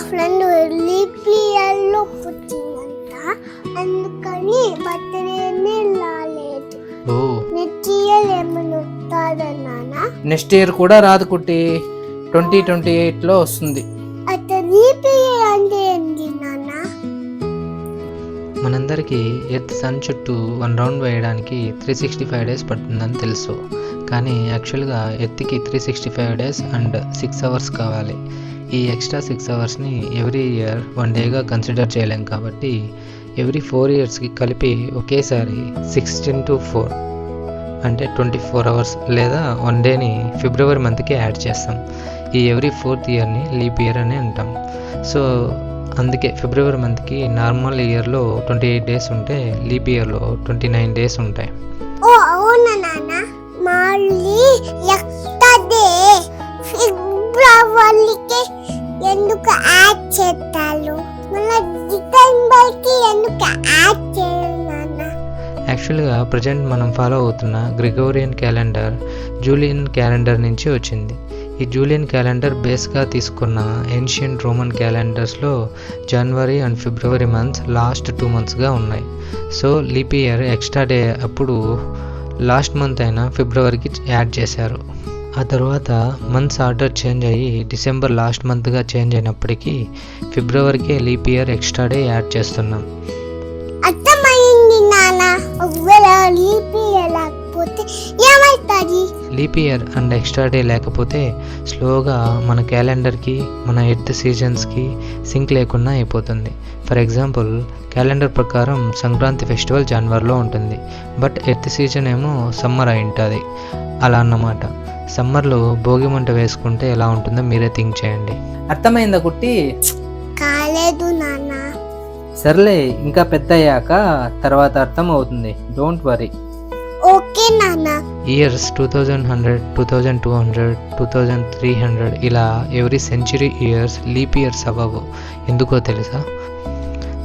Friend leap ఇయర్లో పుట్టిందంట, అందుకని బర్త్డేనే రాలేదు. ఓ నెక్స్ట్ ఇయర్ ఏమైనా వస్తాడా నాన్న? నెక్స్ట్ ఇయర్ కూడా రాదు కుట్టి, 2028లో వస్తుంది. అతను లీప్ ఇయర్ అంటే ఏంటి నాన్న? మనందరికీ ఎర్త్ సన్ చుట్టూ 1 రౌండ్ వేయడానికి 365 డేస్ పడుతుందని తెలుసు. కానీ యాక్చువల్గా ఎర్త్కి 365 డేస్ అండ్ 6 అవర్స్ కావాలి. ఈ ఎక్స్ట్రా 6 అవర్స్ని ఎవ్రీ ఇయర్ 1 డేగా కన్సిడర్ చేయలేం కాబట్టి ఎవ్రీ 4 ఇయర్స్కి కలిపి ఒకేసారి 16/4 అంటే 24 అవర్స్ లేదా 1 డేని ఫిబ్రవరి మంత్కి యాడ్ చేస్తాం. ఈ ఎవ్రీ 4th ఇయర్ని లీప్ ఇయర్ అని అంటాం. సో అందుకే ఫిబ్రవరి మంత్కి నార్మల్ ఇయర్లో 28 డేస్ ఉంటే లీప్ ఇయర్లో 29 డేస్ ఉంటాయి. ఓ అవునా నాన్న? మళ్ళీ ఎక్స్ట్రా ఫిబ్రవరికి ఎందుకు యాడ్ చేస్తారు? మళ్ళీ డిసెంబర్కి ఎందుకు యాడ్ చేయరు నాన్న? యాక్చువల్గా ప్రజెంట్ మనం ఫాలో అవుతున్న గ్రిగోరియన్ క్యాలెండర్ జూలియన్ క్యాలెండర్ నుంచి వచ్చింది. ఈ జూలియన్ క్యాలెండర్ బేస్గా తీసుకున్న ఏన్షియంట్ రోమన్ క్యాలెండర్స్లో జనవరి అండ్ ఫిబ్రవరి మంత్స్ లాస్ట్ 2 monthsగా ఉన్నాయి. So leap year extra day అప్పుడు లాస్ట్ మంత్ అయిన ఫిబ్రవరికి యాడ్ చేశారు. ఆ తర్వాత మంత్స్ ఆర్డర్ చేంజ్ అయ్యి డిసెంబర్ లాస్ట్ మంత్గా చేంజ్ అయినప్పటికీ ఫిబ్రవరికి leap year extra day add చేస్తున్నాం. అర్థమైంది నాన్న. ఒకవేళ లీప్ ఇయర్ లేకపోతే ఏమవుతుంది? Leap year and extra day లేకపోతే స్లోగా మన క్యాలెండర్కి మన ఎర్త్ సీజన్స్కి సింక్ లేకుండా అయిపోతుంది. ఫర్ ఎగ్జాంపుల్ క్యాలెండర్ ప్రకారం సంక్రాంతి ఫెస్టివల్ జనవరిలో ఉంటుంది, బట్ ఎర్త్ సీజన్ ఏమో సమ్మర్ అయి ఉంటుంది. అలా అన్నమాట. సమ్మర్లో భోగి మంట వేసుకుంటే ఎలా ఉంటుందో మీరే థింక్ చేయండి. అర్థమైందా కుట్టి? కాలేదు నాన్న. సర్లే, ఇంకా పెద్ద అయ్యాక తర్వాత అర్థం అవుతుంది. Don't worry. ఓకే నాన్న. ఇయర్స్ 2100, 2200, 2300 ఇలా every century years leap years అవ్వవు. ఎందుకో తెలుసా?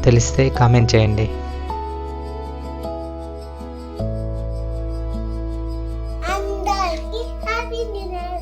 తెలిస్తే కామెంట్ చేయండి. అందరికీ హ్యాపీ న్యూ ఇయర్.